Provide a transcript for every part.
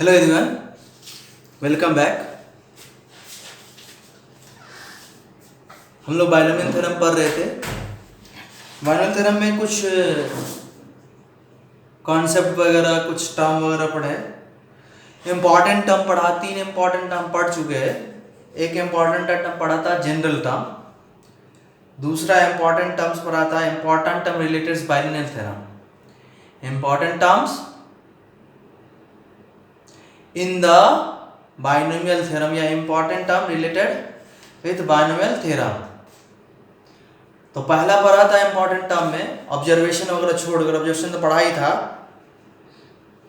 Hello everyone, welcome back. हम लोग binomial theorem पढ़ रहे थे। बाइनोमियल थ्योरम में कुछ कॉन्सेप्ट वगैरह, कुछ टर्म वगैरह पढ़े। इम्पॉर्टेंट टर्म पढ़ा, 3 इम्पॉर्टेंट टर्म पढ़ चुके हैं। एक इम्पॉर्टेंट टर्म पढ़ा था जनरल टर्म, दूसरा इम्पॉर्टेंट टर्म्स पढ़ा था important term related binomial theorem. Important terms in the binomial theorem या important term related with binomial theorem. तो पहला पढ़ा था इम्पॉर्टेंट टर्म में ऑब्जर्वेशन वगैरह छोड़कर, ऑब्जर्वेशन तो पढ़ा ही था।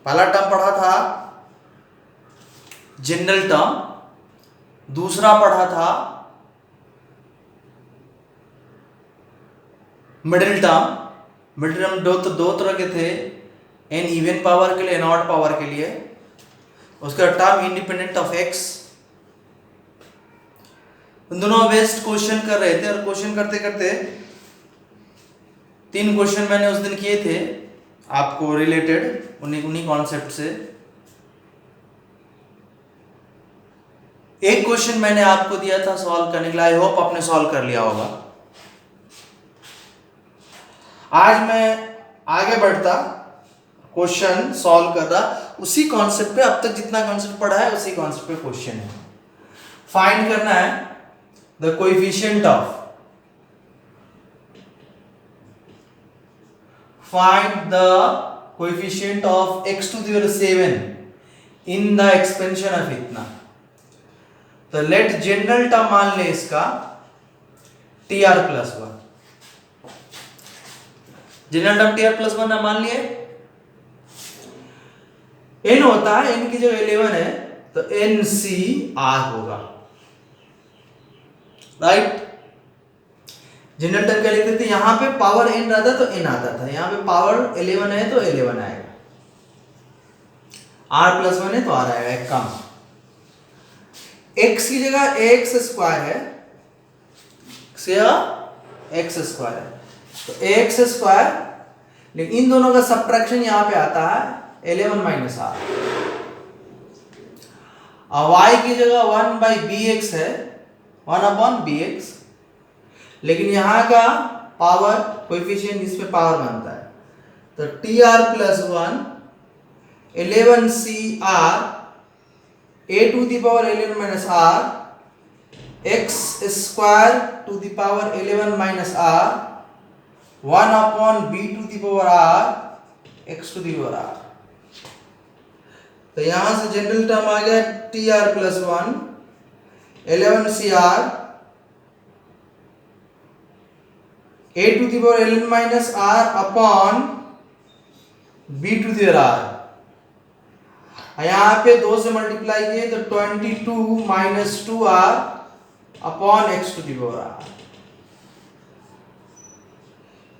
पहला टर्म पढ़ा था जनरल टर्म, दूसरा पढ़ा था मिडिल टर्म। मिडिल टर्म दो तरह के थे, एन इवन पावर के लिए, एन ऑड पावर के लिए। उसका टर्म इंडिपेंडेंट ऑफ एक्स। दोनों बेस्ट क्वेश्चन कर रहे थे और क्वेश्चन करते करते 3 क्वेश्चन मैंने उस दिन किए थे आपको रिलेटेड उन्हीं कॉन्सेप्ट से। एक क्वेश्चन मैंने आपको दिया था सॉल्व करने के लिए, आई होप आपने सॉल्व कर लिया होगा। आज मैं आगे बढ़ता क्वेश्चन सॉल्व कर रहा उसी कॉन्सेप्ट पे। अब तक जितना कॉन्सेप्ट पढ़ा है उसी कॉन्सेप्ट पे क्वेश्चन है। फाइंड करना है the coefficient of, find the coefficient of x to the power 7 in the expansion of इतना। तो लेट जनरल टर्म मान ले इसका tr+1। जनरल टर्म tr+1 मान लिए। n होता है, n की जो 11 है तो NCR होगा, राइट। जनरल टर्म क्या लिखते थे, यहां पे पावर n रहता तो n आता था, यहां पे पावर 11 है तो 11 आएगा। r+1 है तो r आएगा, एक काम। x की जगह ax² है, x² है तो ax², लेकिन इन दोनों का सब्ट्रैक्शन यहां पे आता है 11 - r। और y की जगह 1/bx है, 1/bx, लेकिन यहां का पावर कोएफिशिएंट इस पे पावर बनता है तो tr+1 11CR a to the power 11 - r x² to the power 11 - r 1/b to the power r x to the power r। तो यहां से जनरल टर्म आ गया tr+1 11CR a to the power 11 - r upon b to the power r। यहां पे 2 से multiply किए तो 22 - 2r upon x to the power r।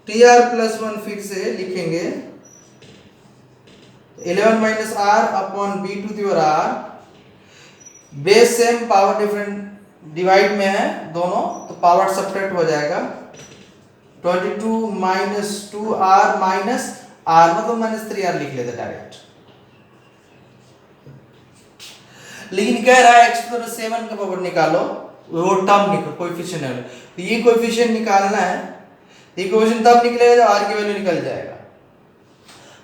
tr+1 फिर से लिखेंगे 11 - r upon b to the power r। Base same, power different, divide में है दोनों तो पावर सब्ट्रैक्ट हो जाएगा। 22 - 2r माइनस r, मतलब -3r लिख लेते डायरेक्ट। लेकिन कह रहा है x⁻7 का पावर निकालो, वो टर्म निकालो, कोएफिशिएंट है तो ये कोएफिशिएंट निकालना है। ये कोएफिशिएंट तब निकलेगा जब r की वैल्यू निकल जाएगा।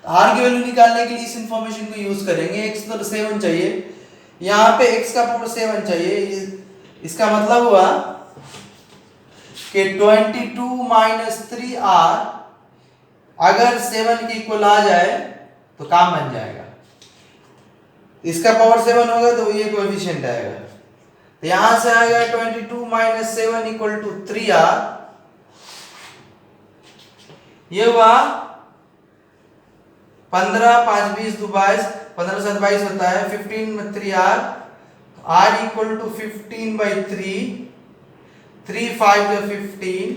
r की वैल्यू निकालने के लिए इस इंफॉर्मेशन को यूज करेंगे। x⁻7 चाहिए, यहाँ पे x का पावर 7 चाहिए। इसका मतलब हुआ कि 22 - 3r अगर 7 के इक्वल आ जाए तो काम बन जाएगा। इसका पावर 7 होगा तो ये कोएफिशिएंट आएगा। तो यहां से आएगा 22 - 7 = 3r। ये हुआ 15 × 5 = 20, 2 = 22, 15 × 7 = 22 होता है। 15 में 3r, r = 15/3, 3 × 5 = 15,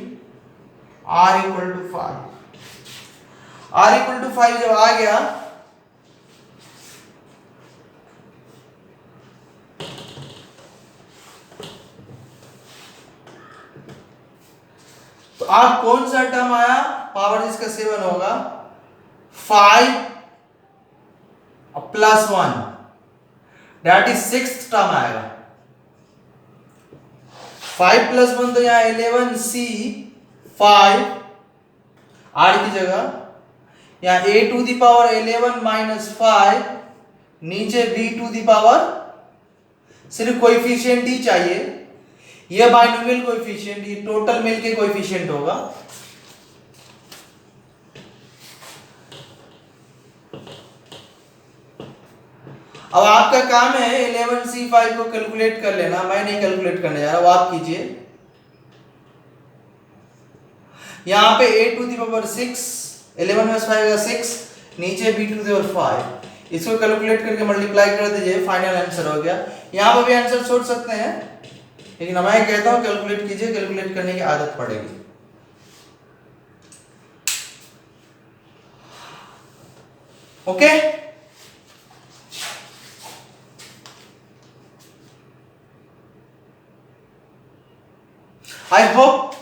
r = 5। r = 5 जब आ गया तो आप कौन सा टर्म आया, पावर इसका 7 होगा, 5 + 1 दैट इज 6th टर्म आएगा। 5 + 1 तो यहाँ 11c 5 r की जगह, यहाँ a⁻11 - 5 नीचे b⁻, सिर्फ कोएफिशिएंट ही चाहिए। ये बाइनोमियल कोएफिशिएंट, ये टोटल मिलके कोएफिशिएंट होगा। अब आपका काम है 11c5 को कैलकुलेट कर लेना, मैं नहीं कैलकुलेट करने जा रहा, वो आप कीजिए। यहाँ पे a⁻6 11 + 5 का 6 नीचे b⁻5, इसको कैलकुलेट करके मल्टीप्लाई कर दीजिए, फाइनल आंसर हो गया। यहाँ पर भी आंसर छोड़ सकते हैं, लेकिन मैं कहता हूँ कैलकुलेट कीजिए, कैलकुलेट करने की आदत पड़ेगी। ओके, आई होप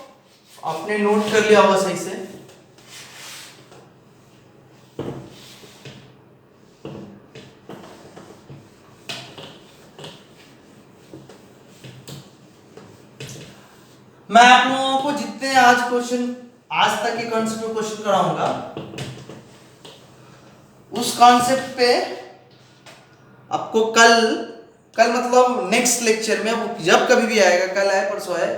आपने नोट कर लिया होगा सही से। मैं आप लोगों को जितने आज तक के कॉन्सेप्ट पे क्वेश्चन कराऊंगा, उस कॉन्सेप्ट पे आपको कल मतलब नेक्स्ट लेक्चर में, जब कभी भी आएगा, कल है परसों है,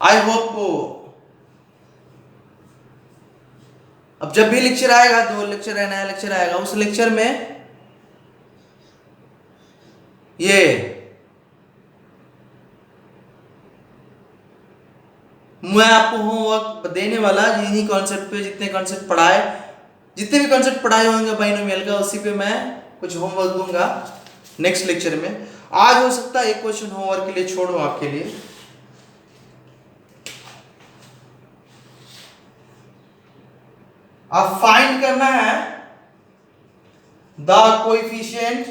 आई होप अब जब भी लेक्चर आएगा, 2 लेक्चर है, नया लेक्चर आएगा, उस लेक्चर में ये मैं आपको होमवर्क देने वाला, इन्हीं कॉन्सेप्ट पे जितने भी कॉन्सेप्ट पढ़ाए होंगे बाइनोमियल का, उसी पे मैं कुछ होमवर्क दूंगा नेक्स्ट लेक्चर में। आज हो सकता है एक क्वेश्चन होमवर्क के लिए छोड़ो आपके लिए। अब फाइंड करना है the coefficient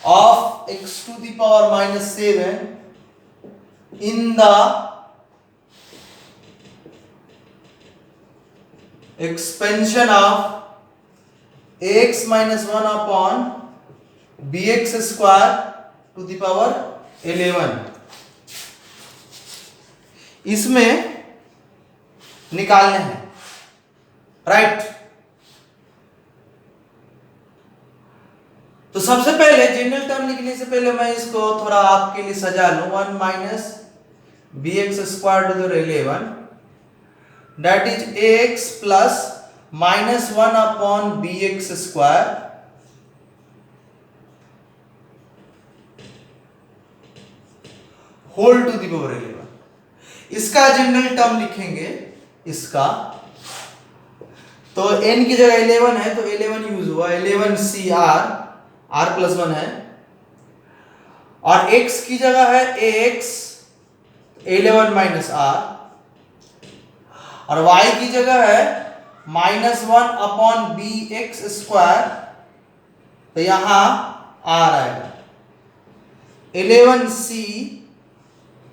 of x⁻⁻7 in the expansion of ax-1 upon bx² इसमें निकालने हैं, राइट। तो सबसे पहले जनरल टर्म लिखने से पहले मैं इसको थोड़ा आपके लिए सजा लूं। 1 - bx² that is ax plus -1 upon bx² whole to the power 11। इसका जनरल टर्म लिखेंगे इसका, तो n की जगह 11 है तो 11 यूज हुआ, 11cr, r+1 है, और x की जगह है ax 11 - r, और y की जगह है -1 अपॉन bx², तो यहां r आएगा 11c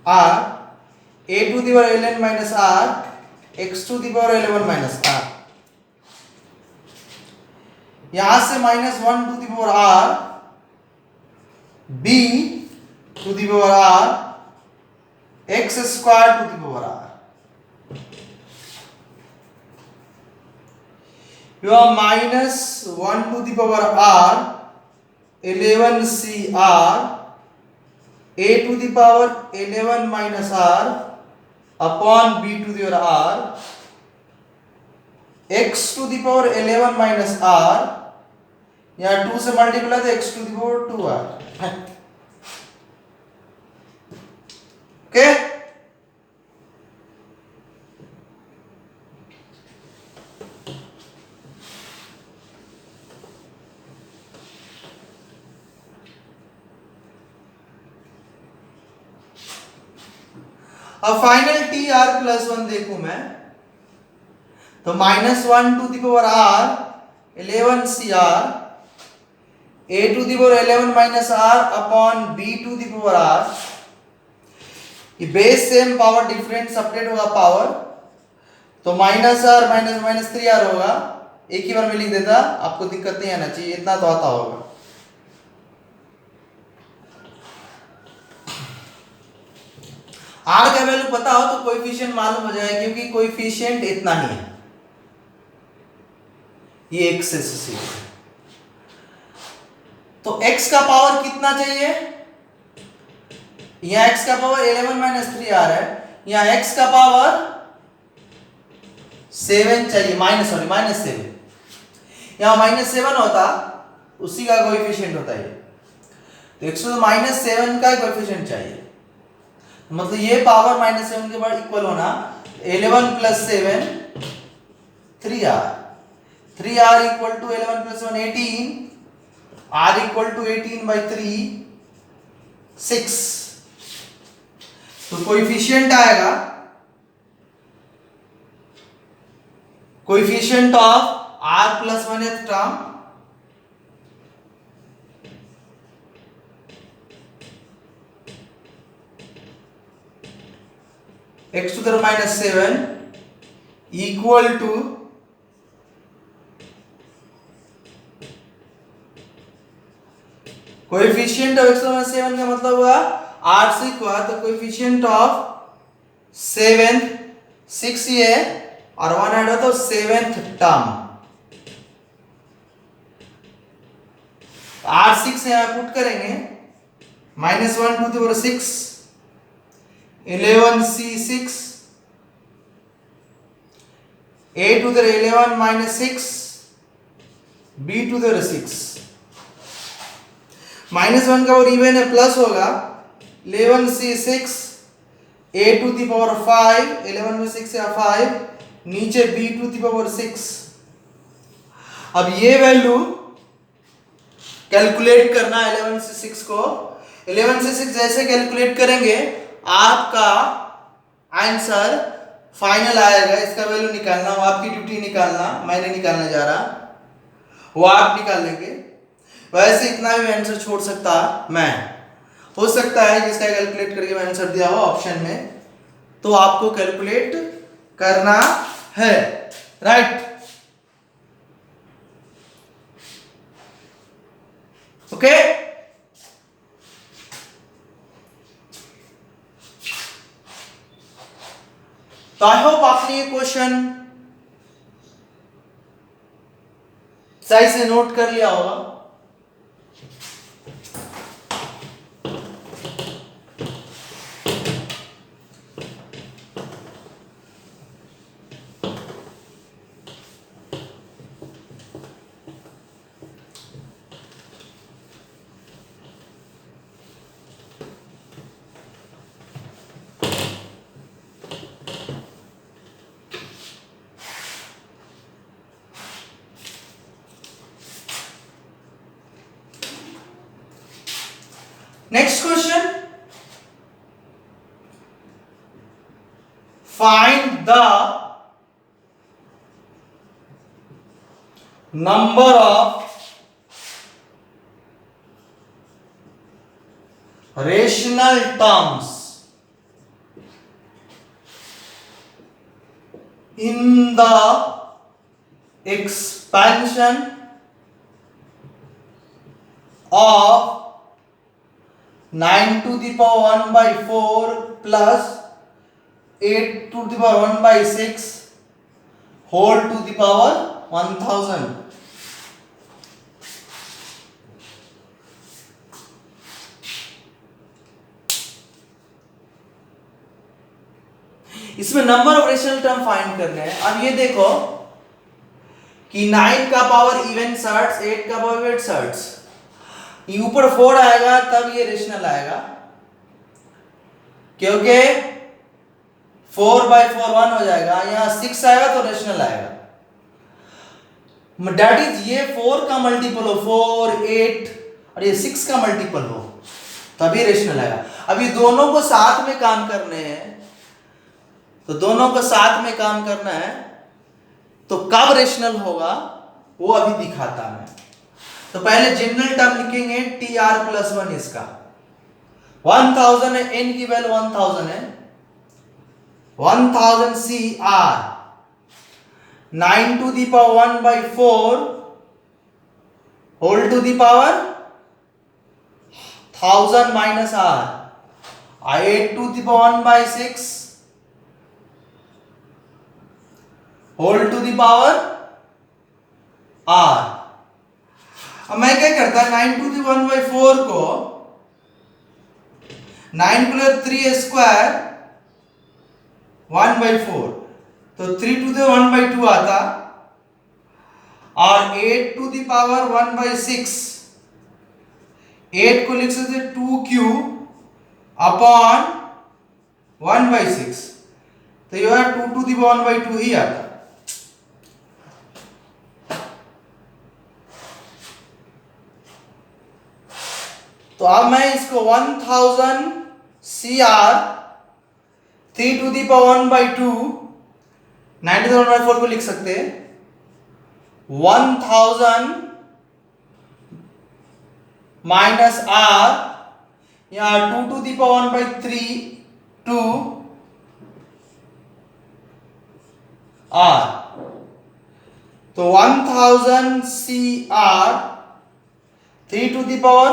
r a⁻11 - r x⁻11 - r, यहां से -1 to the power r b to the power r x² to the power r, you are -1 to the power r 11cr a to the power 11 - r upon b to the power r x to the power 11 - r, यहाँ 2 से multiply तो x to the power 2r। Okay, अब final tr+1 देखूं मैं, तो -1 to the power r 11cr a to the power 11 - r upon b to the power r, ये base same, power different, separate होगा power, तो -r - -3r होगा, एक ही बार में लिख देता, आपको दिक्कत नहीं आना चाहिए, इतना तो आता होगा। आर का वैल्यू पता हो तो कोएफिशिएंट मालूम हो जाएगा, क्योंकि कोएफिशिएंट इतना ही है, ये x से c। तो x का पावर कितना चाहिए, यहाँ x का पावर 11 माइनस 3 आ रहा है, यहाँ x का पावर 7 चाहिए, माइनस 7। यहाँ -7 होता, उसी का कोएफिशिएंट होता है, तो x तो -7 का कोएफिशिएंट चाहिए, मतलब ये पावर -7 के बाद इक्वल होना 11 plus 7 3r, 3r equal to 11 plus 1 18, r equal to 18/3 6। तो कोएफिशिएंट आएगा, coefficient of r plus 1th term x to the -7 equal to coefficient of x to the -7 का मतलब हुआ r6 हुआ, तो कोएफिशिएंट ऑफ 7th 6 ये और 1 ऐड हो तो 7th टर्म, r6 यहां पुट करेंगे, -1 to the power 6 11c6, a to the 11 minus 6, b to the 6, -1 का और इवन है, प्लस होगा 11c6, a to the power 5, 11 में 6 या 5, नीचे b to the power 6। अब ये वैल्यू कैलकुलेट करना 11 से 6 को, 11 से 6 जैसे कैलकुलेट करेंगे आपका आंसर फाइनल आएगा, इसका वैल्यू निकालना, वो आपकी ड्यूटी निकालना, मैं नहीं निकालने जा रहा, वो आप निकाल लेंगे। वैसे इतना भी आंसर छोड़ सकता मैं, हो सकता है जिसका कैलकुलेट करके मैं आंसर दिया हो ऑप्शन में, तो आपको कैलकुलेट करना है, राइट? ओके, तो आई होप आपने ये क्वेश्चन सही से नोट कर लिया होगा। Next question. Find the number of rational terms in the expansion of 9 to the power 1/4 plus 8 to the power 1/6 whole to the power 1000। इसमें number of rational term find करने हैं। अब ये देखो कि 9 का पावर इवन सर्ट्स, 8 का power wait shirts, ये ऊपर 4 आएगा तब ये रेशनल आएगा, क्योंकि 4/4 1 हो जाएगा, यहाँ 6 आएगा तो रेशनल आएगा। डेट इज ये 4 का मल्टीपल हो, 4 8 और ये 6 का मल्टीपल हो तभी रेशनल आएगा। अब ये दोनों को साथ में काम करने हैं, तो दोनों को साथ में काम करना है, तो कब रेशनल होगा वो अभी दिखाता मैं। तो पहले जनरल टर्म लिखेंगे tr+1 इसका 1000 है, n की वैल्यू 1000 है, 1000 cr 9 to the power 1 by 4 whole to the power 1000 minus r, 8 to the power 1 by 6 whole to the power r। अब मैं क्या करता 9 to the 1 by 4 को 9 प्लस 3 स्क्वायर 1 by 4, तो 3 to the 1 by 2 आता, और 8 to the power 1 by 6, 8 को लिख सकते 2q अपॉन 1 by 6, तो यह 2 to the 1 by 2 ही आता। तो अब मैं इसको 1000 CR 3 to the power 1 by 2 9 to the 1 by 4 को लिख सकते हैं 1000 माइनस R, या 2 to the power 1 by 3 2 R, तो 1000 CR 3 to the power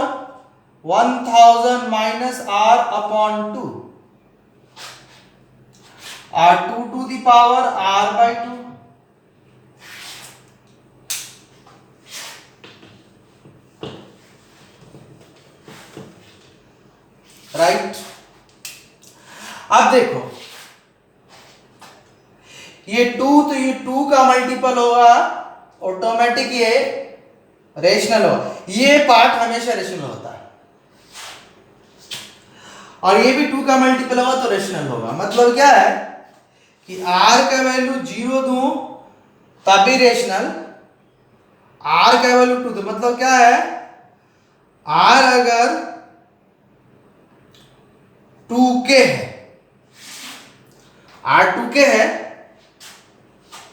1000 minus R upon 2, और 2 to the power R by 2, right. अब देखो ये 2, तो ये 2 का मल्टीपल होगा ऑटोमेटिक, ये रेशनल होगा, ये पार्ट हमेशा रेशनल होता है, और ये भी 2 का मल्टीपल होगा तो रेशनल होगा। मतलब क्या है कि r का वैल्यू 0 दूं तभी रेशनल, r का वैल्यू 2 दूं, मतलब क्या है r अगर 2k है, r 2k है,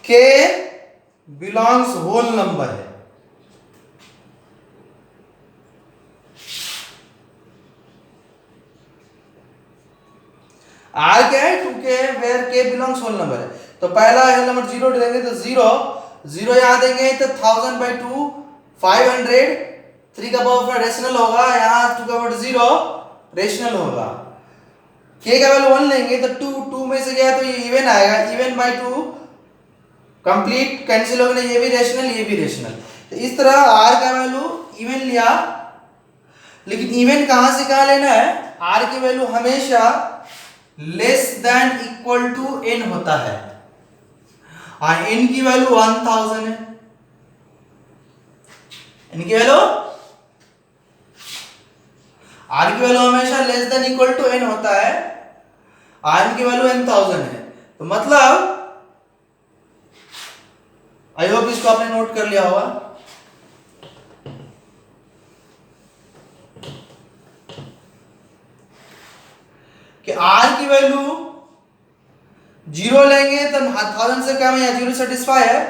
k बिलोंग्स होल नंबर है, R क्या है 2k है, where k belongs whole number है। तो पहला एलिमेंट 0 देंगे तो 0 0 यहाँ देंगे तो 1000 by 2 500, 3 का पावर 5 रेशनल होगा, यहाँ 2 का पावर 0 रेशनल होगा। k का वैल्यू 1 लेंगे तो 2 में से गया तो ये इवन आएगा, इवन बाय 2 कंप्लीट कैंसिल हो गया, ये भी रेशनल ये भी रेशनल। तो इस तरह r का वैल्यू इवन लिया, लेकिन इवन कहां से कहां लेना है, r की वैल्यू हमेशा less than equal to n होता है, और n की वैल्यू 1000 है, n की वैल्यू r की वैल्यू हमेशा less than equal to n होता है, r की वैल्यू 1000 है। तो मतलब आई होप इसको आपने नोट कर लिया होगा। कि r की वैल्यू 0 लेंगे तो 1000 से कम है या 0 सेटिस्फाई है,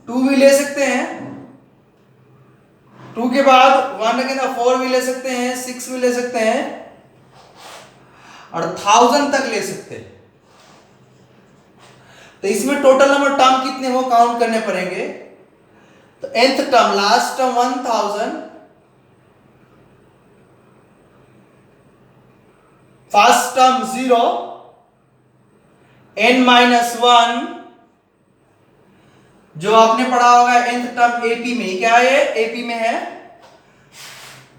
2 भी ले सकते हैं, 2 के बाद 1 रखें 4 भी ले सकते हैं, 6 भी ले सकते हैं, और 1000 तक ले सकते हैं। तो इसमें टोटल नंबर टर्म कितने वो काउंट करने पड़ेंगे। तो nth term last term 1000, first term 0, n minus 1 जो आपने पढ़ा होगा nth टर्म एपी में, क्या है एपी में है,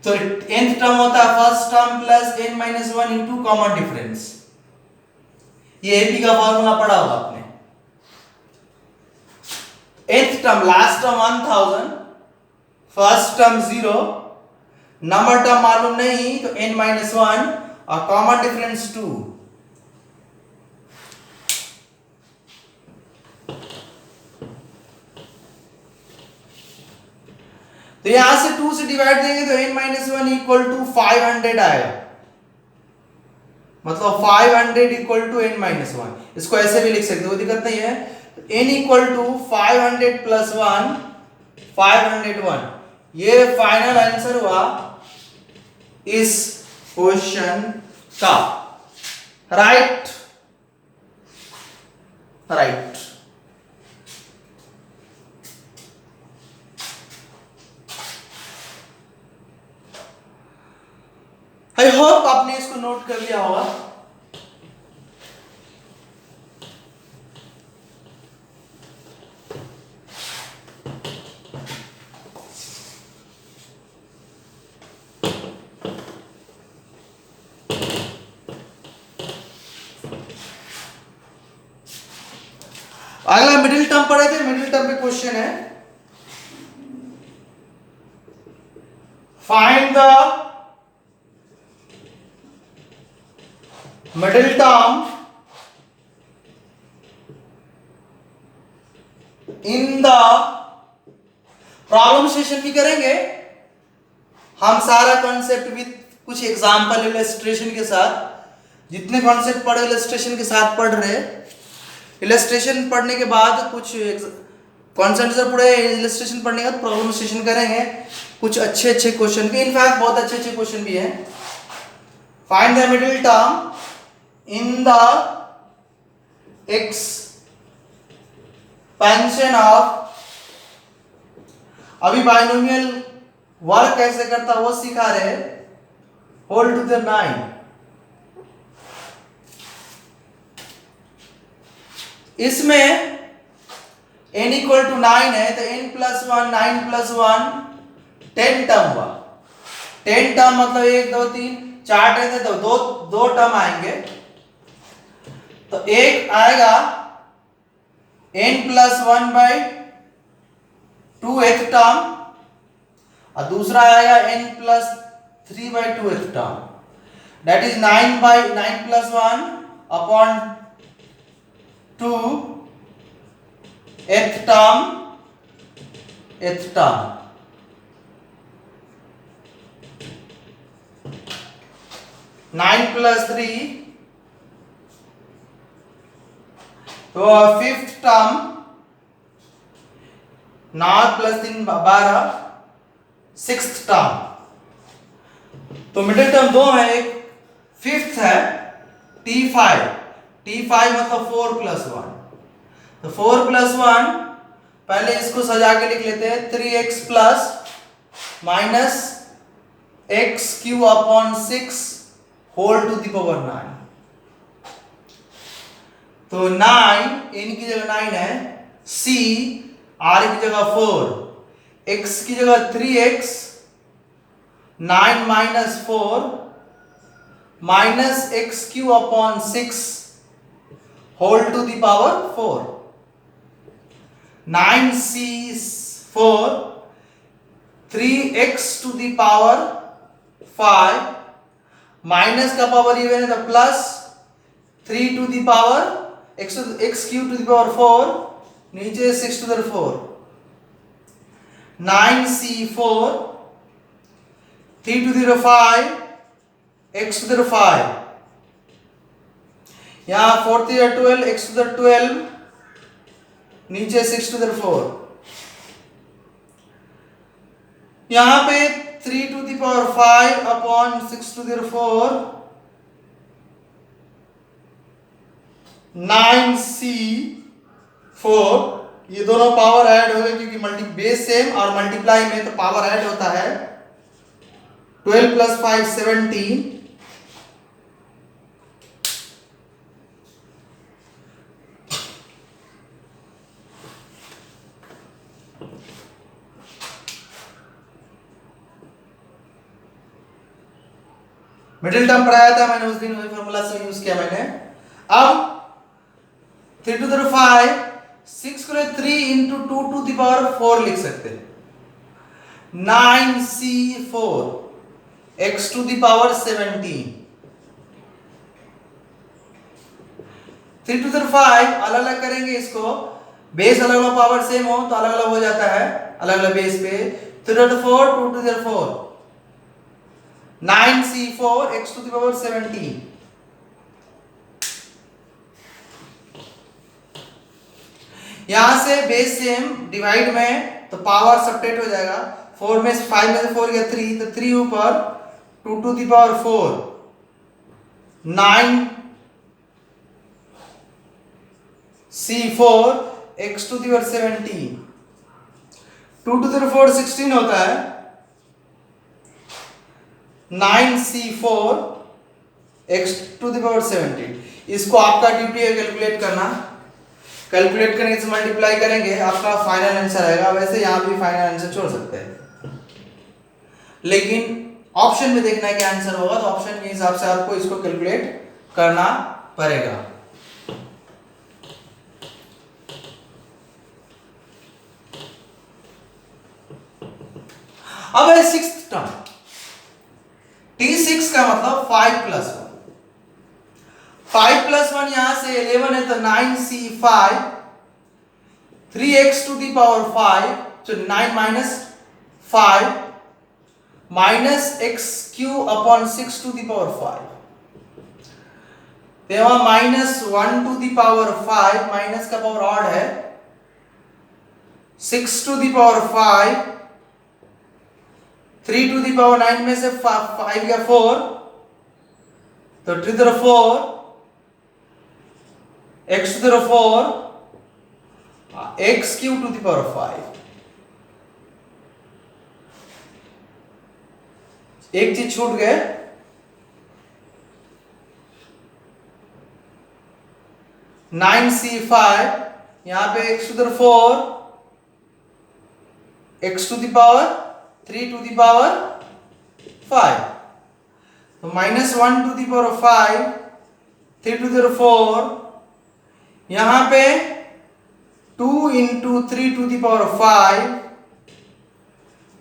तो nth टर्म होता है first term plus n minus 1 into common difference, ये एपी का फॉर्मूला पढ़ा होगा आपने। nth term last term 1000, first term 0, number term मालूम नहीं तो n माइनस 1 और कॉमन डिफरेंस 2। तो यहां से 2 से डिवाइड देंगे तो n माइनस 1 इक्वल टू 500 आएगा, मतलब 500 इक्वल टू n माइनस 1। इसको ऐसे भी लिख सकते हो, दिक्कत नहीं है। n इक्वल टू 500 प्लस 1 501, ये फाइनल आंसर हुआ इस क्वेश्चन का। Right right. नोट कर लिया होगा। अगला मिडिल टर्म पढ़े थे, मिडिल टर्म पे क्वेश्चन है, find the middle term in the problem session भी करेंगे हम सारा कॉन्सेप्ट विद कुछ एग्जांपल इलस्ट्रेशन के साथ। जितने कॉन्सेप्ट पढ़े इलस्ट्रेशन के साथ पढ़ रहे, इलस्ट्रेशन पढ़ने के बाद कुछ कॉन्सेप्ट से पूरे इलस्ट्रेशन पढ़ने के बाद प्रॉब्लम सेशन करेंगे कुछ अच्छे अच्छे क्वेश्चन के, इनफैक्ट बहुत अच्छे अच्छे क्वेश्चन भी हैं। Find the middle term in the expansion of, अभी बाइनोमियल वर्क कैसे करता वो सिखा रहे, होल टू द 9। इसमें n इक्वल टू 9 है तो n प्लस 1 9 प्लस 1 10 टर्म हुआ। 10 टर्म मतलब 1 2 3 4 टेन तो दो टर्म आएंगे, तो एक आएगा n plus 1 by 2th term और दूसरा आएगा n plus 3 by 2th term, that is 9 by 9 plus 1 upon 2 th term 9 plus 3 तो 5th term 9 plus 3 12 6th term. तो मिडिल टर्म दो है, एक 5th है t5, t5 मतलब 4 प्लस 1, तो 4 प्लस 1 पहले इसको सजा के लिख लेते हैं 3x plus minus x q upon 6 whole to the power 9। तो 9 n की जगह 9 है, c r की जगह 4, x की जगह 3x 9 minus 4 minus x q upon 6 whole to the power 4। 9c4 3x to the power 5 minus का पावर इवन है तो plus 3 to the power x q to the power 4 नीचे 6 to the 4। 9c4 3 to the 5 x to the 5, यहां 4 to the 12 x to the 12 नीचे 6 to the 4, यहां पे 3 to the power 5 upon 6 to the 4 9c4, ये दोनों power add हो गए क्योंकि मल्टी बेस सेम और मल्टीप्लाई में तो पावर ऐड होता है। 12 प्लस 5 17, मिडिल टर्म पढ़ाया था मैंने उस दिन, वही फॉर्मूला से यूज किया मैंने। अब 3 टू द 5 6 को 3 into 2 to the power 4 लिख सकते हैं। 9c4 x to the power 17, 3 to the 5 अलग अलग करेंगे इसको, बेस अलग अलग पावर सेम हो तो अलग अलग हो जाता है, अलग अलग बेस पे। 3 to the 4 2 to the 4 9c4 x to the power 17, यहां से बेस सेम डिवाइड में तो पावर सब्ट्रैक्ट हो जाएगा। 4 में 5 में से 4 गया 3 तो 3 ऊपर 2 to the power 4 9c4 x to the power 17, 2 to the 4 16 होता है, 9c4 x to the power 17। इसको आपका ड्यूटी है कैलकुलेट करना। कैलकुलेट करने से मल्टीप्लाई करेंगे, आपका फाइनल आंसर आएगा। वैसे यहाँ भी फाइनल आंसर छोड़ सकते हैं, लेकिन ऑप्शन में देखना है क्या आंसर होगा, तो ऑप्शन के हिसाब से आपको इसको कैलकुलेट करना पड़ेगा। अब है सिक्स्थ टर्म, T6 का मतलब 5+1। 5+1 यहां से 11 है तो 9C5, 3x to the power 5, तो 9 minus 5 minus x q upon 6 to the power 5, तेव्हा -1 टू द पावर 5, माइनस का पावर ऑड है, 6 to the power 5, 3 to the power 9 में से 5 या 4, तो 3 to the 4, x to the 4, x cube to the power 5। एक चीज छूट गए, नाइन सी फाइव, यहां पे x to the 4, x to the power 3 to the power 5, तो -1 to the power 5, 3 to the 4, यहां पे 2 into 3 to the power 5,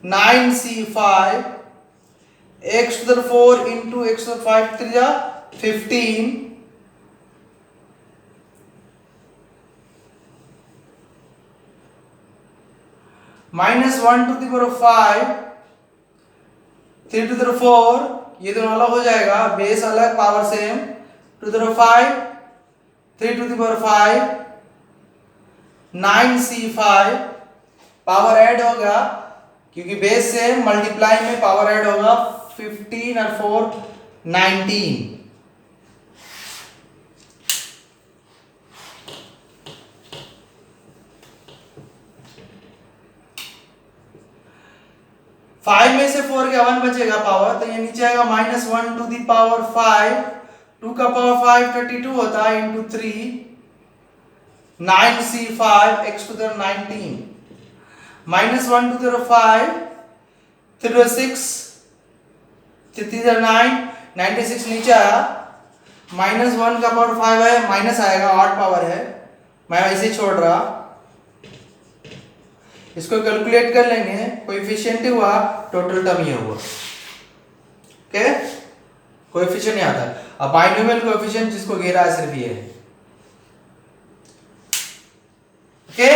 9C5, x to the 4 into x to the 5 3 जा 15, -1 to the power 5, 3 to the 4, ये दोनों अलग हो जाएगा, base अलग power same, 2 to the 5, 3 to the power 5, 9C5, power add होगा क्योंकि बेस से मल्टीप्लाई में पावर ऐड होगा, 15 और 4 19। फाइव में से 4 का 1 बचेगा पावर, तो ये नीचे आएगा -1 टू द पावर 5, 2 का पावर 5 32 होता है into 3, 9C5 x to the 19, -1 to the 5, 3 to the 6, 3 to the 9, 96 नीचे आया, -1 का पावर 5 है, माइनस आएगा, ऑड पावर है, मैं ऐसे छोड़ रहा, इसको कैलकुलेट कर लेंगे, कोएफिशिएंट हुआ, टोटल टर्म ये हुआ। ओके, कोएफिशिएंट नहीं आता। अब बाइनोमियल कोएफिशिएंट जिसको घेरा है सिर्फ ये है। ओके,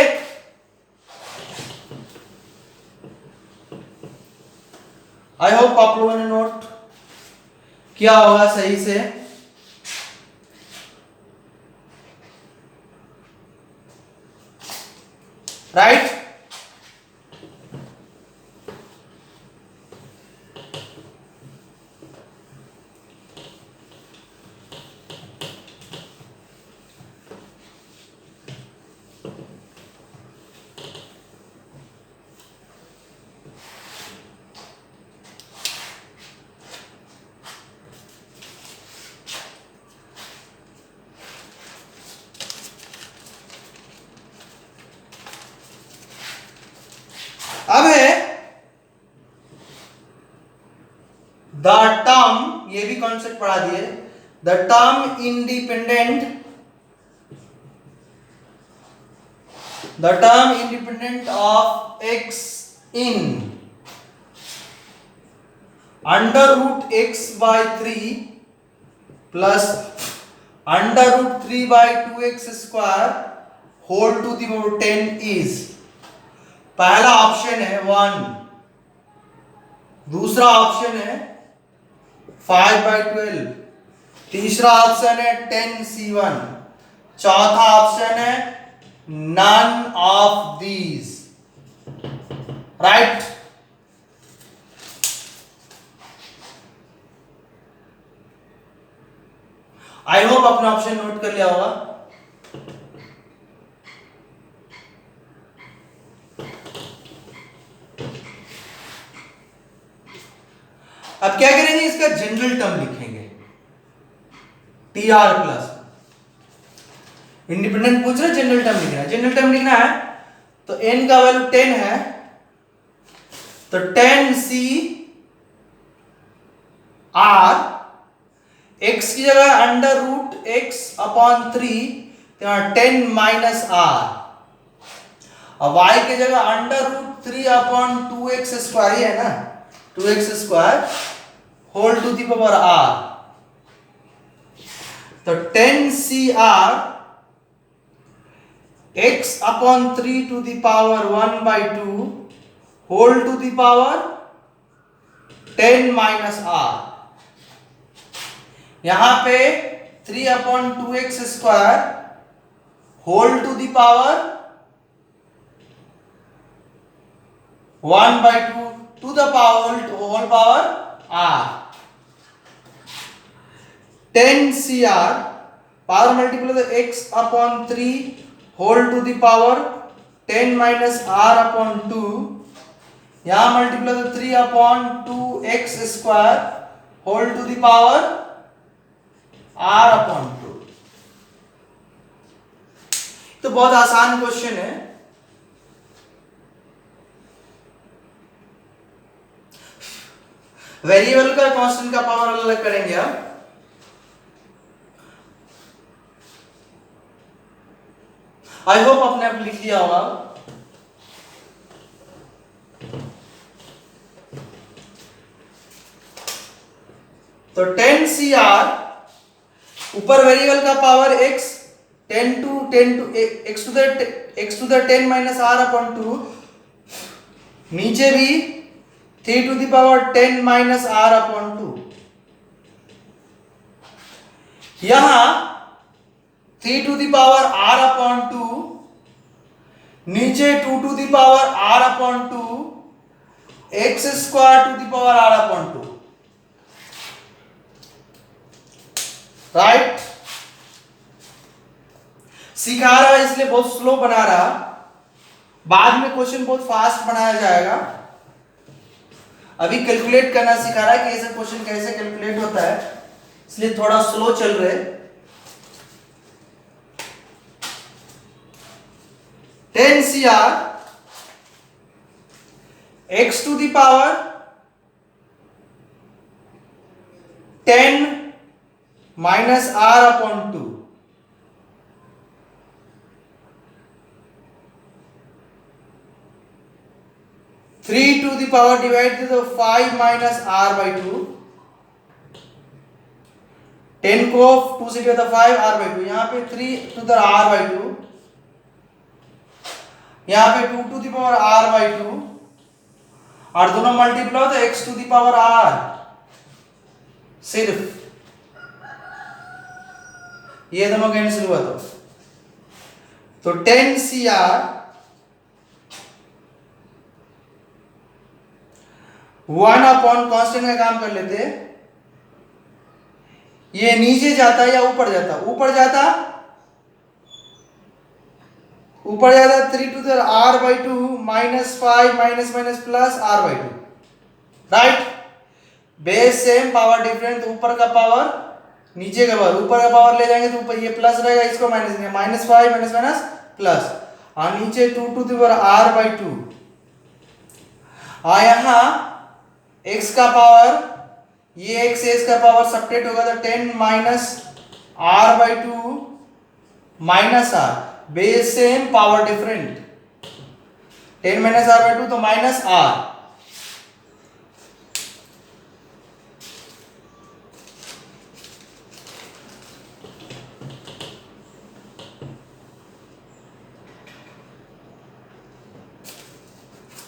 आई होप आप लोगों ने नोट किया होगा सही से। राइट, अब है द टर्म, ये भी कॉन्सेप्ट पढ़ा दिए, the term independent of x in √x/3 plus √3/2x² whole to the power 10 is, पहला ऑप्शन है 1, दूसरा ऑप्शन है 5/12, तीसरा ऑप्शन है 10C1, चौथा ऑप्शन है none of these. Right, I hope आपने ऑप्शन नोट कर लिया होगा। अब क्या करेंगे, इसका जनरल टर्म लिखेंगे। T R plus. इंडिपेंडेंट पूछ रहे, जनरल टर्म लिखना है। जनरल टर्म लिखना है तो n का वैल्यू 10 है, तो 10 CR, x की जगह अंडर रूट x अपॉन 3, तो 10 माइनस r, और y की जगह under root 3 upon 2x square ही है ना, 2x square whole to the power r, तो 10 CR x upon 3 to the power 1/2 whole to the power 10 minus r। यहां पे 3 upon 2x square whole to the power 1/2 to the power whole power r। 10 CR power multiply तो x upon 3 whole to the power 10 minus r upon 2, यहां multiply तो 3 upon 2x square whole to the power r upon 2। तो बहुत आसान question है। Variable का constant का power अलग करेंगे अब। आई होप आपने अब लिख लिया होगा। तो 10 CR ऊपर वेरिएबल का power x, 10 to x to the 10 minus r upon 2, नीचे भी 3 to the power 10 minus r upon 2। यहां 3 to the power r upon 2, नीचे 2 to the power r upon 2, x square to the power r upon 2, right. सिखा रहा है इसलिए बहुत slow बना रहा, बाद में क्वेश्चन बहुत फास्ट बनाया जाएगा। अभी कैलकुलेट करना सिखा रहा है कि ऐसा क्वेश्चन कैसे कैलकुलेट होता है, इसलिए थोड़ा स्लो चल रहे। 10 CR x to the power 10 minus r upon 2, three to the power divide तो 5 माइनस r बाई 2, 10 को 2 से डिवाइड 5 r बाई 2, यहां पे 3 टू द r बाई 2, यहां पे 2 to the power r by 2, और दोनों मल्टीप्लाई हो तो x to the power r, सिर्फ ये दोनों कैंसिल हुआ तो 10 CR 1 अपॉन कांस्टेंट का काम कर लेते, ये नीचे जाता या ऊपर जाता, ऊपर जाता 3 to the r by 2 minus 5 minus minus plus r by 2, right. Base same, power different, तो ऊपर का पावर नीचे का पावर, ऊपर का पावर ले जाएंगे तो ऊपर ये प्लस रहेगा, इसको माइनस करेंगे, माइनस 5 माइनस माइनस प्लस, और नीचे 2 to the power r by 2, और यहां x का पावर, ये x से इसका पावर सब्ट्रैक्ट होगा तो 10 minus r by 2 minus r, base same power different, 10 minus r by 2 तो माइनस r।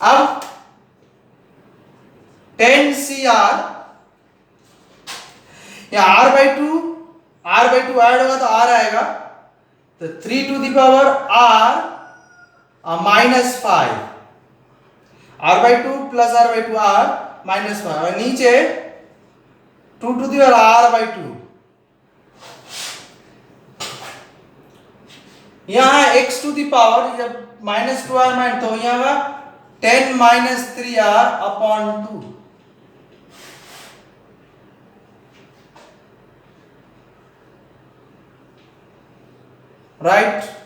अब 10 CR या r बाई 2 ऐड होगा तो r आएगा, तो 3 to the power r minus 5, r by 2 plus r by 2 r minus 5, और नीचे 2 to the power r by 2, यहां x टू द पावर जब माइनस 2r माइनस, तो यहां 10 minus 3r upon 2, right.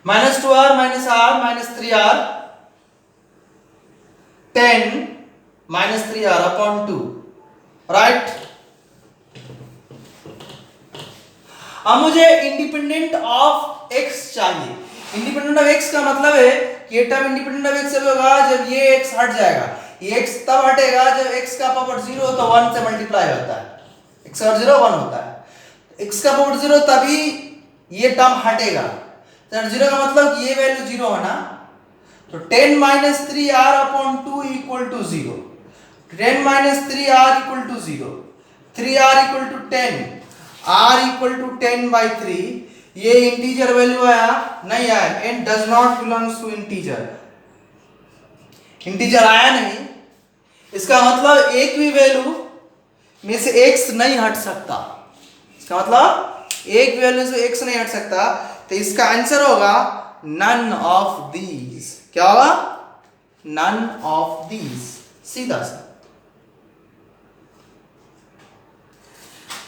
-2r minus r minus 3r 10 minus 3r upon 2, right. अब मुझे independent of x चाहिए। Independent of x का मतलब है कि ये टर्म इंडिपेंडेंट ऑफ x से होगा जब ये x हट जाएगा। ये x तब हटेगा जब x का पावर 0 हो तो 1 से मल्टीप्लाई होता है। x और 0 1 होता है। x का पावर 0 तभी ये टर्म हटेगा। तो 0 का मतलब ये वैल्यू 0 है ना, तो 10 minus 3r upon 2 equal to 0, 10 minus 3r equal to 0, 3r equal to 10, r equal to 10 by 3। ये इंटीजर वैल्यू आया नहीं आया, n does not belongs to integer, integer आया नहीं। इसका मतलब एक भी वैल्यू में से x नहीं हट सकता। इसका मतलब एक वैल्यू से x नहीं हट सकता, तो इसका आंसर होगा नन ऑफ दीज। क्या होगा? नन ऑफ दीज, सीधा सा।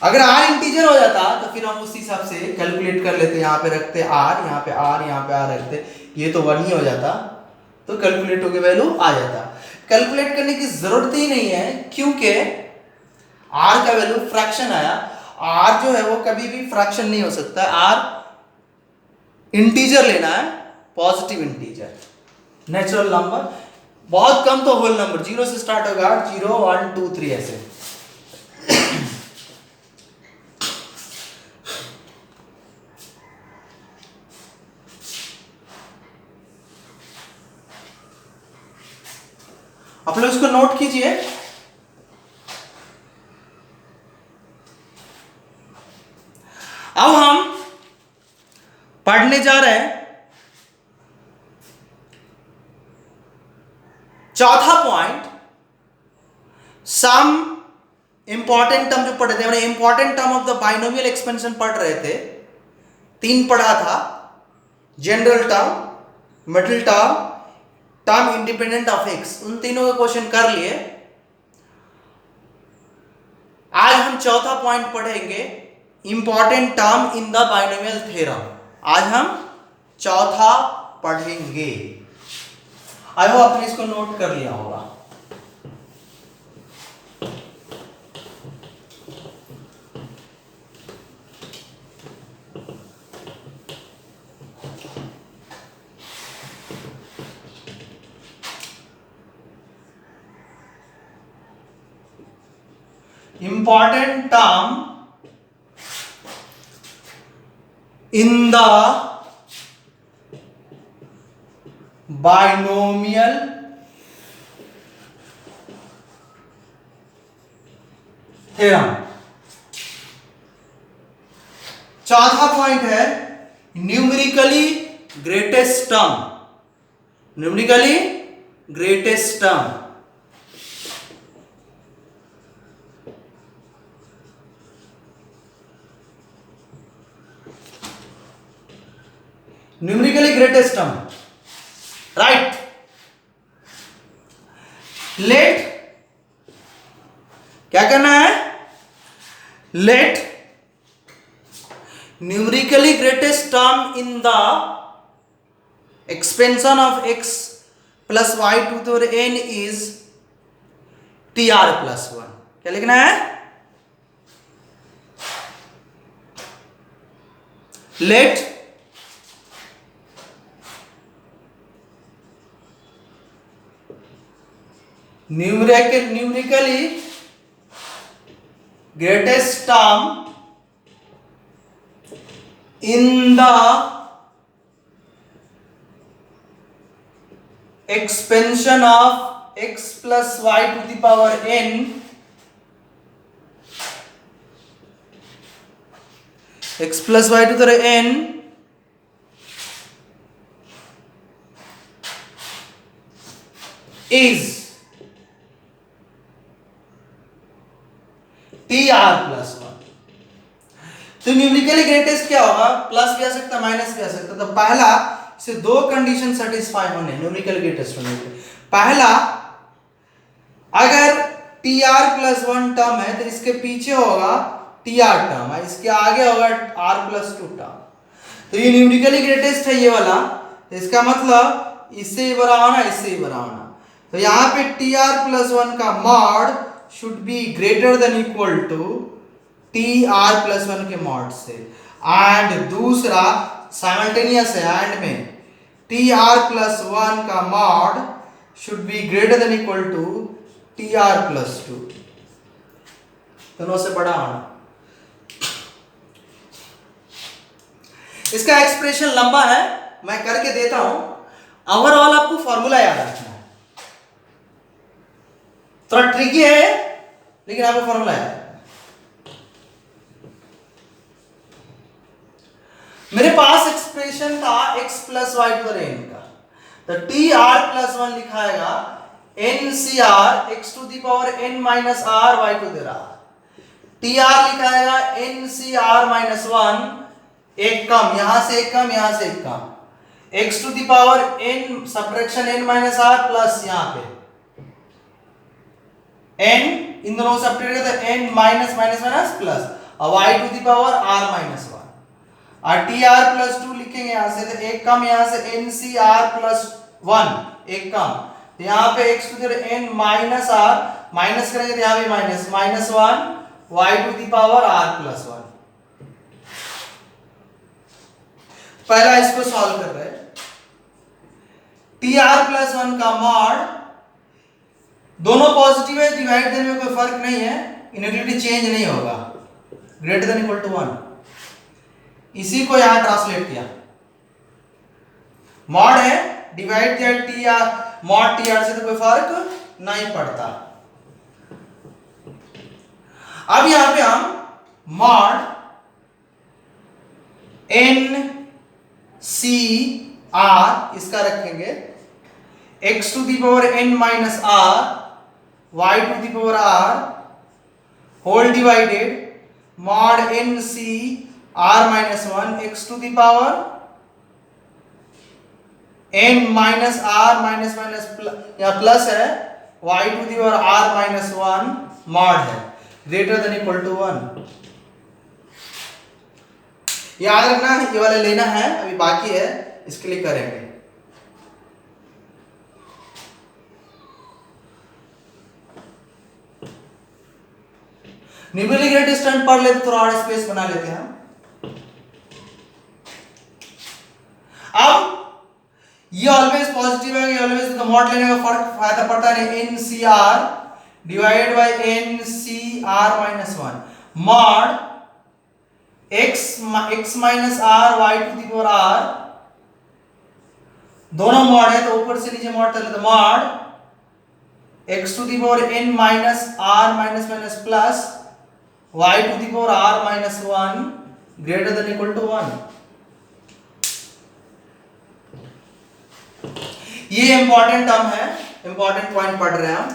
अगर r इंटीजर हो जाता तो फिर हम उसी हिसाब से कैलकुलेट कर लेते, यहां पे रखते r, यहां पे r, यहां पे r रखते, ये तो 1 ही हो जाता, तो कैलकुलेट होके वैल्यू आ जाता। कैलकुलेट करने की जरूरत ही नहीं है क्योंकि r का वैल्यू फ्रैक्शन आया। r जो है वो कभी भी फ्रैक्शन नहीं हो सकता, r इंटीजर लेना है, पॉजिटिव इंटीजर, नेचुरल नंबर, बहुत कम तो होल नंबर, 0 से स्टार्ट होगा, 0 1 2 3 ऐसे। आप लोग इसको नोट कीजिए। अब हम पढ़ने जा रहे हैं चौथा पॉइंट, सम इंपॉर्टेंट टर्म जो पढ़े थे, हमने important term of the binomial expansion पढ़ रहे थे। 3 पढ़ा था, general term, middle term, term independent of x, उन तीनों का क्वेश्चन कर लिए। आज हम चौथा पॉइंट पढ़ेंगे, important term in the binomial theorem. आज हम चौथा पढ़ेंगे। आई होप आपने इसको नोट कर लिया होगा। Important term in the binomial theorem। चौथा पॉइंट है numerically greatest term, numerically greatest term. Numerically greatest term, right. Let क्या करना है? Let numerically greatest term in the expansion of x plus y to the n is tr plus 1। क्या लिखना है? Let numerically greatest term in the expansion of x plus y to the power n x plus y to the n is tr plus 1। तो numerically greatest क्या होगा, plus भी आ सकता है minus भी आ सकता है। तो पहला से दो कंडीशन सेटिस्फाई होने न्यूमेरिकली ग्रेटेस्ट होने के। पहला, अगर tr प्लस 1 टर्म है तो इसके पीछे होगा tr टर्म है, इसके आगे होगा r प्लस 2 टर्म। तो ये न्यूमेरिकली ग्रेटेस्ट है ये वाला, इसका मतलब इससे ही बड़ा होना, इससे ही बड़ा होना। तो यहाँ पे tr प्लस 1 का mod should be greater than equal to tr plus 1 के मॉड से। एंड दूसरा साइमल्टेनियस है, एंड में tr प्लस 1 का mod should be greater than equal to tr plus 2, दोनों से बड़ा होना। इसका एक्सप्रेशन लंबा है, मैं करके देता हूं। ओवरऑल आपको फॉर्मूला याद रखना है, थोड़ा ट्रिकी है लेकिन आपको फॉर्मूला याद है। मेरे पास एक्सप्रेशन था x plus y to the n का, तो tr प्लस 1 लिखाएगा ncr x to the power n minus r y to the r। tr लिखाएगा ncr माइनस 1, एक कम, यहां से एक कम, यहां से एक कम, x to the power n subtraction n minus r plus यहां पे n, इन दोनों को सब्ट्रैक्ट करते हैं n minus minus minus plus, और y to the power r minus 1, और tr प्लस 2 लिखेंगे यहां से, तो एक कम यहां से ncr प्लस 1 एक कम, तो यहां पे x to the n minus r minus करेंगे तो यहां भी minus minus 1 y to the power r plus 1। पहला इसको सॉल्व कर रहे हैं। tr प्लस 1 का मॉड, दोनों पॉजिटिव है, डिवाइड देने में कोई फर्क नहीं है, इनइक्वालिटी चेंज नहीं होगा, ग्रेटर देन इक्वल टू 1। इसी को यहां ट्रांसलेट किया, मॉड है, डिवाइड किया tr, मॉड tr से तो कोई फर्क नहीं पड़ता। अब यहां पे हम मॉड n c r इसका रखेंगे, x to the power n minus r y to the power r whole divided mod n c r minus 1 x to the power n minus r minus minus या plus है y to the power r minus 1 mod है greater than equal to 1। याद रखना ये वाला लेना है, अभी बाकी है, इसके लिए करेंगे। न्यूमेरिकल ग्रेटेस्ट टर्म पढ़ लेते, थोड़ा और स्पेस बना लेते हैं। अब ये ऑलवेज पॉजिटिव है, ये ऑलवेज, तो मॉड लेने का फर्क फायदा पड़ता नहीं, ncr divided by ncr minus 1 mod x minus r y to the power r, दोनों मॉड है तो ऊपर से नीचे मॉड चले, तो mod x to the power n minus r minus minus plus y to the power r minus 1 greater than equal to 1। ये important term है, इंपॉर्टेंट पॉइंट पढ़ रहे हैं हम।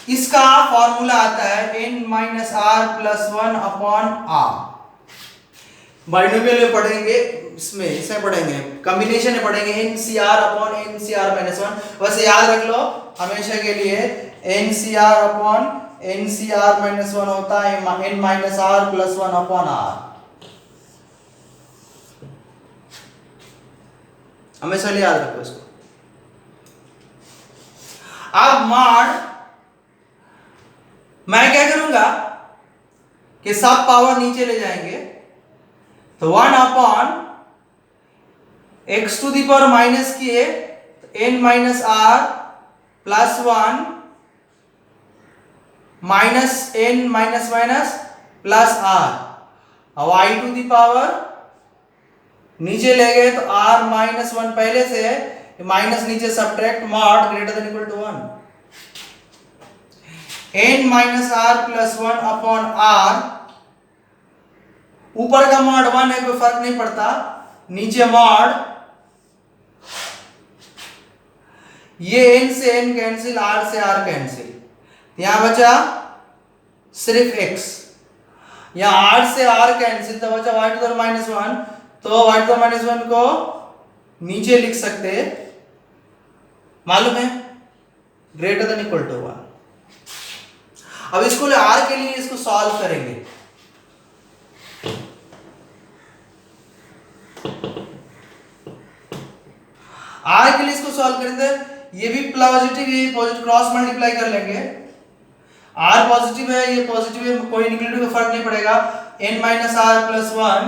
इसका फॉर्मूला आता है n minus r plus 1 upon r। Binomial में पढ़ेंगे, इसमें पढ़ेंगे, कॉम्बिनेशन में पढ़ेंगे ncr अपॉन ncr माइनस 1। वैसे याद रख लो हमेशा के लिए ncr अपॉन ncr माइनस 1 होता है n minus r plus 1 upon r, हमेशा लिए याद रखो इसको। अब मॉड मैं क्या करूंगा कि सब पावर नीचे ले जाएंगे, तो 1 upon x to the power minus किए तो n minus r plus 1 minus n minus minus plus r, और y टू दी पावर नीचे ले गए तो r माइनस 1 पहले से है, माइनस नीचे subtract mod greater than equal to 1, n minus r plus 1 upon r, ऊपर का मॉड 1 है कोई फर्क नहीं पड़ता, नीचे मॉड, ये n से n कैंसिल, r से r कैंसिल, यहां बचा सिर्फ x। यहाँ 8 से r कैंसिल, तो बचा y to the power minus 1, तो y टू द माइनस 1 को नीचे लिख सकते हैं, मालूम है, ग्रेटर देन इक्वल टू 1। अब इसको r के लिए इसको सॉल्व करेंगे। r के लिए इसको सॉल्व करेंगे, ये भी पॉजिटिव, ये पॉजिटिव, क्रॉस मल्टीप्लाई कर लेंगे। r पॉजिटिव है, ये पॉजिटिव है, कोई नेगेटिव का फर्क नहीं पड़ेगा। n minus r plus 1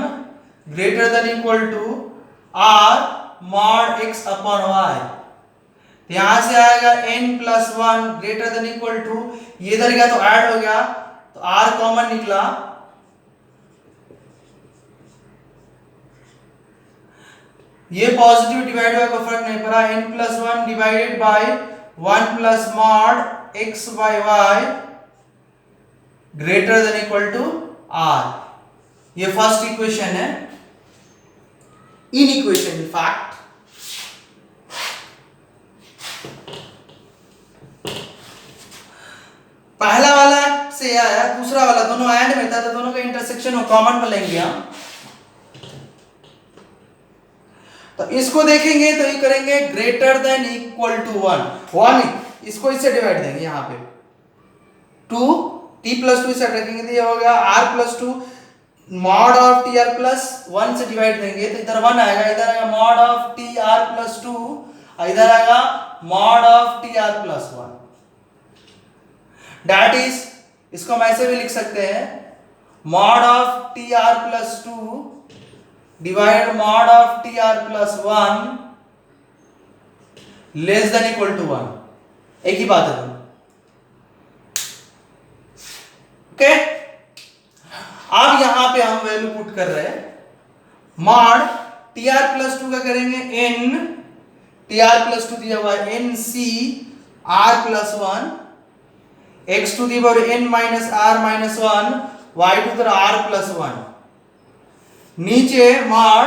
greater than equal to r mod x upon y। यहां से आएगा n plus 1 greater than equal to, ये इधर गया तो ऐड हो गया, तो r कॉमन निकला, ये पॉजिटिव डिवाइड बाय को फर्क नहीं पड़ा, n plus 1 divided by 1 plus mod x by y greater than equal to r। ये फर्स्ट इक्वेशन है, इन इक्वेशन इन फैक्ट। पहला वाला से आया, दूसरा वाला दोनों एंड में था, तो दोनों का इंटरसेक्शन को कॉमन में लेंगे हम। तो इसको देखेंगे तो ये करेंगे ग्रेटर देन इक्वल टू 1, इसको इससे डिवाइड देंगे, यहाँ पे 2 t प्लस 2 इसे रखेंगे तो ये हो गया r plus 2 mod of T R plus 1 से डिवाइड देंगे तो इधर 1 आएगा, इधर आएगा mod of T R plus 2, इधर आएगा mod of T R plus 1। That is, इसको हम ऐसे भी लिख सकते हैं, mod of T R plus 2 divide mod of T R plus 1 less than equal to 1। एक ही बात है। ओके, अब यहां पे हम वैल्यू पुट कर रहे हैं, मॉड टी आर प्लस 2 का करेंगे n, टी आर प्लस 2 दिया हुआ है n c r plus 1, x to the power n minus r minus 1, y to the r plus 1, नीचे mod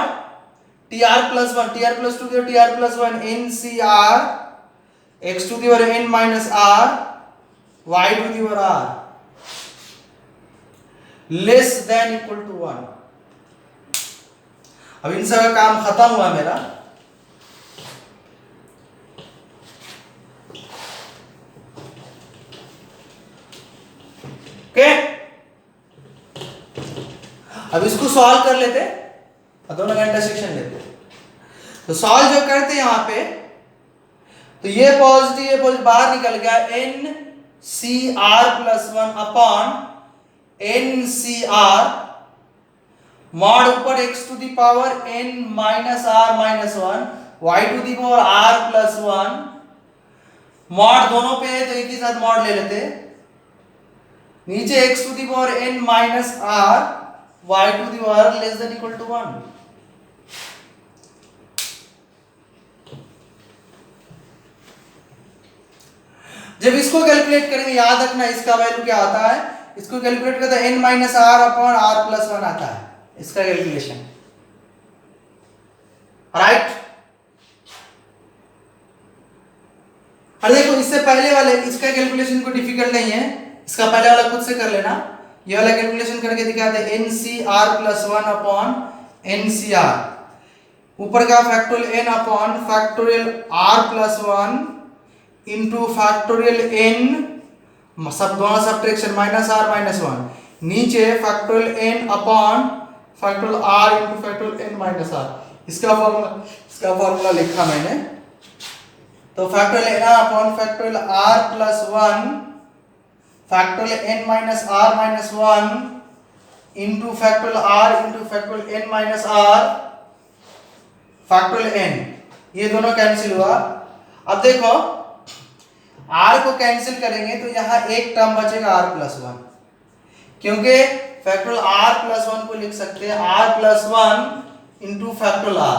T R plus 1, T R plus 2 दिया T R plus 1 n c r, x to the power n minus r, y to the power r less than equal to 1। अब इन सब का काम खत्म हुआ मेरा। Okay, अब इसको सॉल्व कर लेते, दोनों का इंटरसेक्शन लेते। तो सॉल्व जो करते यहां पे, तो ये पॉजिटिव बाहर निकल गया, n c r plus 1 upon n c r, mod ऊपर x to the power n minus r minus 1, y to the power r plus 1, mod दोनों पे है तो एक ही साथ मॉड ले लेते, नीचे x to the power n minus r, y to the power less than equal to 1। जब इसको कैलकुलेट करेंगे, याद रखना इसका वैल्यू क्या आता है, इसको कैलकुलेट करते हैं n minus r upon r plus 1 आता है इसका कैलकुलेशन, राइट। और देखो इससे पहले वाले, इसका कैलकुलेशन को डिफिकल्ट नहीं है, इसका पहले वाला खुद से कर लेना, ये वाला कैलकुलेशन करके दिखाते हैं, n c r plus 1 upon n c r, ऊपर का factorial n upon factorial r plus 1 into factorial n, सब दोनों सब्ट्रैक्शन माइनस r माइनस 1, नीचे factorial n upon factorial r into factorial n minus r। इसका formula लिखा मैंने, तो factorial n upon factorial r plus 1 factorial n minus r minus 1 into factorial r into factorial n minus r factorial n, ये दोनों cancel हुआ। अब देखो r को कैंसिल करेंगे तो यहाँ एक टर्म बचेगा r प्लस 1, क्योंकि फैक्टोरियल r प्लस 1 को लिख सकते हैं r plus 1 into factorial r,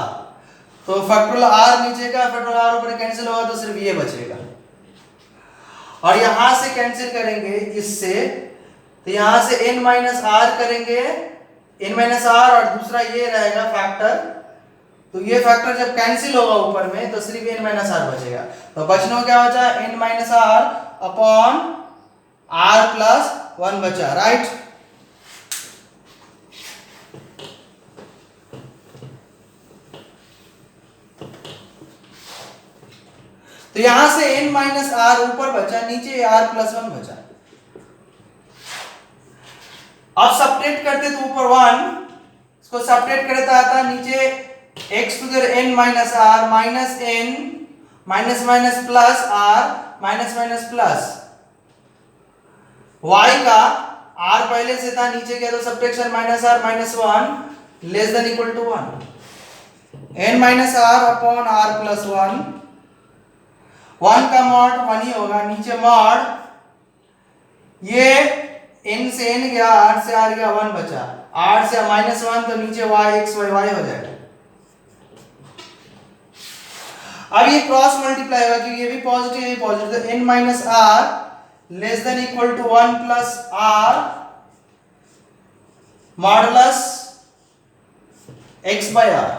तो फैक्टोरियल r नीचे का फैक्टोरियल r ऊपर कैंसिल होगा तो सिर्फ ये बचेगा, और यहां से कैंसिल करेंगे इससे, तो यहां से n माइनस r करेंगे, n माइनस r और दूसरा ये रहेगा फैक्टर, तो ये फैक्टर जब कैंसिल होगा ऊपर में तो सिर्फ n माइनस r बचेगा, तो बचने को क्या बचा, n minus r upon r plus 1 बचा, राइट। तो यहां से n माइनस आर ऊपर बचा, नीचे r प्लस 1 बचा। अब सपरेट करते तो ऊपर 1, इसको सपरेट करे तो आता नीचे x to the n minus R minus n minus minus plus r minus minus plus y का r पहले से था, नीचे गया तो subtraction minus r minus 1 less than equal to 1, n minus R upon r plus 1, 1 का mod 1 ही होगा, नीचे मॉड ये n से n गया, r से r गया, 1 बचा, r से माइनस 1 तो नीचे y x y y हो जाएगा। अब ये क्रॉस मल्टीप्लाई होगा क्योंकि ये भी पॉजिटिव, ये पॉजिटिव, तो n minus R less than equal to 1 plus r modulus x by r।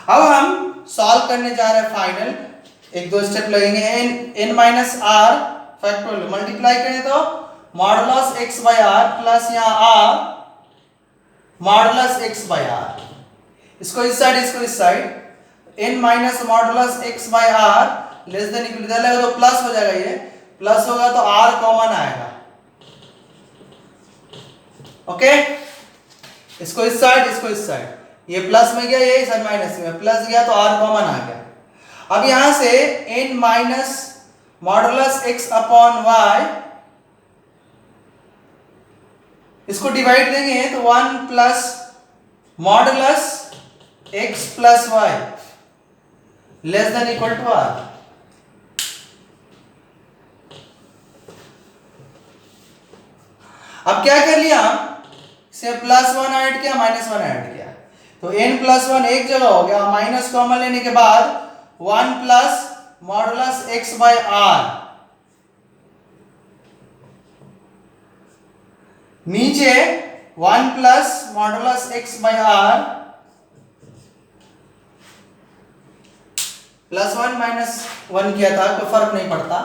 अब हम सॉल्व करने जा रहे हैं फाइनल, एक दो स्टेप लगेंगे। n minus R factorial multiply करें तो modulus x by r plus यहाँ r modulus x by r, इसको इस साइड इसको इस side, n minus modulus x by r less than equal to तो प्लस हो जाएगा, ये प्लस होगा तो r कॉमन आएगा। ओके, इसको इस साइड इसको इस साइड, ये प्लस में गया, ये इधर माइनस में, प्लस गया तो r कॉमन आ गया। अब यहां से n minus modulus x upon y, इसको डिवाइड देंगे तो 1 plus modulus x plus y less than equal to r। अब क्या कर लिया, से प्लस 1 ऐड किया, माइनस 1 ऐड किया, तो n प्लस 1 एक जगह हो गया, माइनस कॉमन लेने के बाद 1 plus modulus x by r, नीचे 1 plus modulus x by r plus 1 minus 1 किया था, कोई फर्क नहीं पड़ता।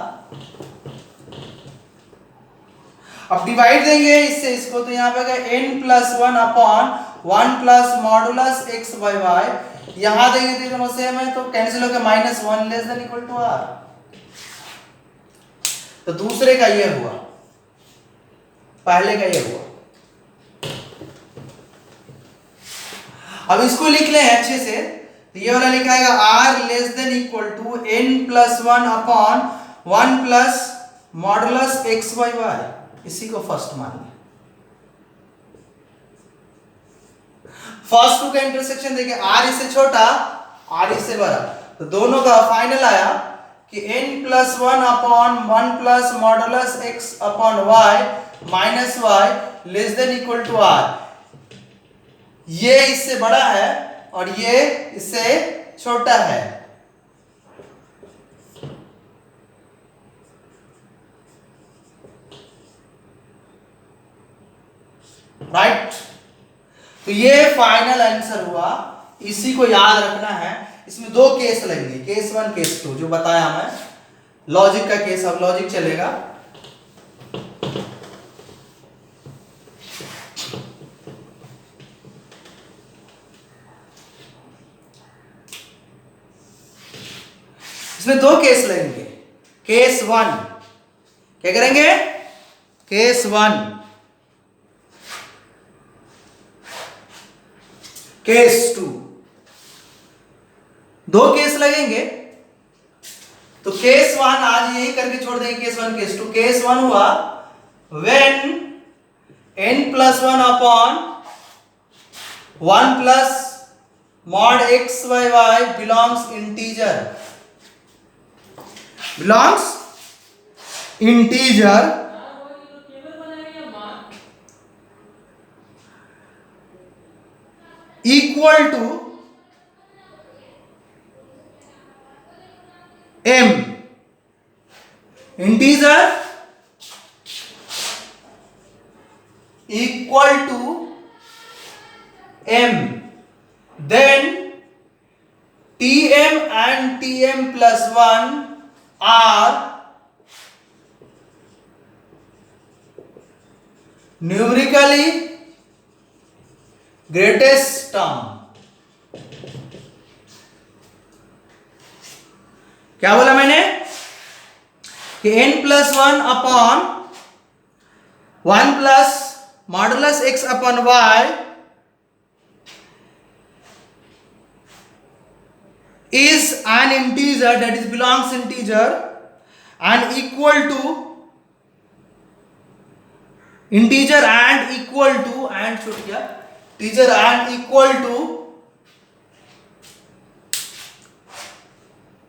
अब डिवाइड देंगे इससे इसको, तो यहां पे गया n plus 1 upon 1 plus modulus x by y, यहां देंगे तो दोनों सेम है तो कैंसिल होकर minus 1 less than equal to r। तो दूसरे का ये हुआ, पहले का ये हुआ। अब इसको लिख लें अच्छे से, तो ये वाला लिखा है r less than equal to n plus 1 upon 1 plus modulus x by y, इसी को फर्स्ट मान लिया। फर्स्ट टू का इंटरसेक्शन देखिए, r इससे छोटा r इससे बड़ा, तो दोनों का फाइनल आया कि n plus 1 upon 1 plus modulus x upon y minus y less than equal to r। ये इससे बड़ा है और ये इससे छोटा है, राइट। तो ये फाइनल आंसर हुआ, इसी को याद रखना है। इसमें दो केस लगेंगे, केस 1 केस 2, जो बताया मैं लॉजिक का केस। अब लॉजिक चलेगा, इसमें दो केस लगेंगे। केस 1 क्या करेंगे, केस 1, केस 2, दो केस लगेंगे। तो केस 1 आज यही करके छोड़ देंगे, केस 1 केस 2। केस 1 हुआ when n plus 1 upon 1 plus mod x by y belongs integer, belongs integer equal to m, integer equal to m, then tm and tm plus 1 are numerically greatest term. क्या बोला मैंने कि n+1 upon 1 plus modulus x upon y is an integer, that is belongs integer and equal to integer and equal to and छूट गया integer and equal to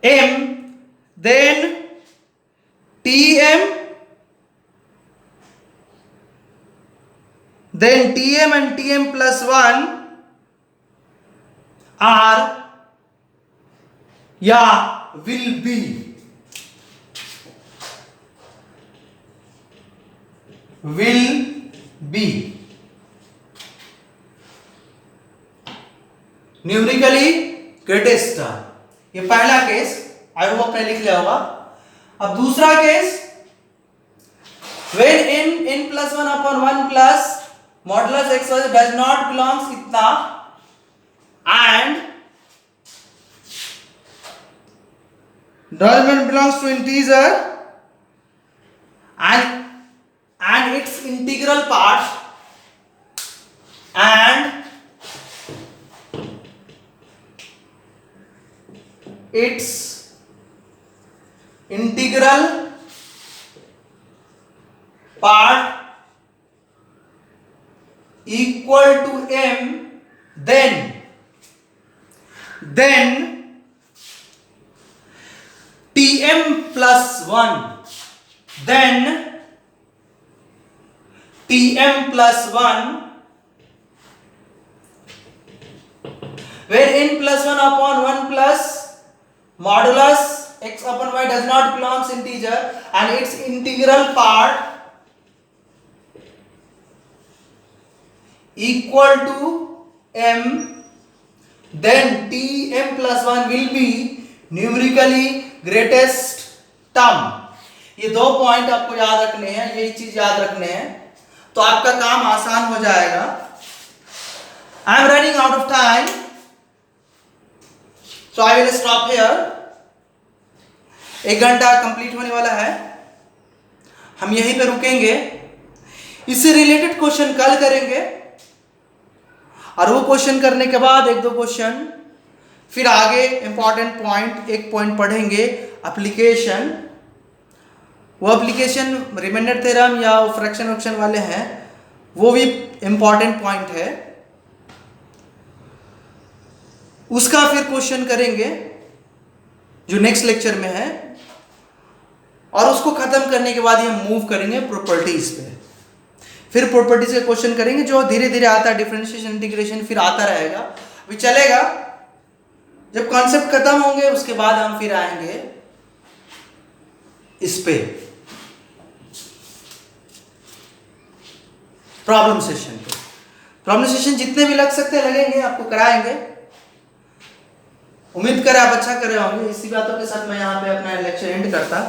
m, then tm, then tm and tm plus 1 are या will be, will be numerically greatest term. ये पहला case I hope आपने लिख लिया होगा। अब दूसरा case when n+1 upon 1 plus modulus x does not belongs इतना and does not belongs to integer and its integral part and its integral part equal to m, then tm plus 1, then tm plus 1 where n+1 upon 1 plus modulus x upon y does not belongs integer and its integral part equal to m, then tm plus 1 will be numerically greatest term. ये दो point आपको याद रखने हैं, यही चीज याद रखने हैं तो आपका काम आसान हो जाएगा। I am running out of time so I will stop here. 1 घंटा कंप्लीट होने वाला है, हम यहीं पे रुकेंगे। इससे रिलेटेड क्वेश्चन कल करेंगे और वो क्वेश्चन करने के बाद 1-2 क्वेश्चन फिर आगे इंपॉर्टेंट पॉइंट एक पॉइंट पढ़ेंगे एप्लीकेशन। वो एप्लीकेशन रिमाइंडर थ्योरम या फ्रैक्शन ऑप्शन वाले हैं, वो भी इंपॉर्टेंट पॉइंट है, उसका फिर क्वेश्चन करेंगे जो नेक्स्ट लेक्चर में है। और उसको खत्म करने के बाद ये मूव करेंगे प्रॉपर्टीज पे। फिर प्रॉपर्टीज के क्वेश्चन करेंगे जो धीरे धीरे आता है, डिफरेंशिएशन इंटीग्रेशन फिर आता रहेगा, अभी चलेगा। जब कॉन्सेप्ट खत्म होंगे उसके बाद हम फिर आएंगे इस पे प्रॉब्लम सेशन पे। प्रॉब्लम सेशन जितने भी लग सकते हैं लगेंगे, आपको कराएंगे। उम्मीद करें आप अच्छा कर रहे होंगे। इसी बातों के साथ मैं यहाँ पे अपना लेक्चर एंड करता।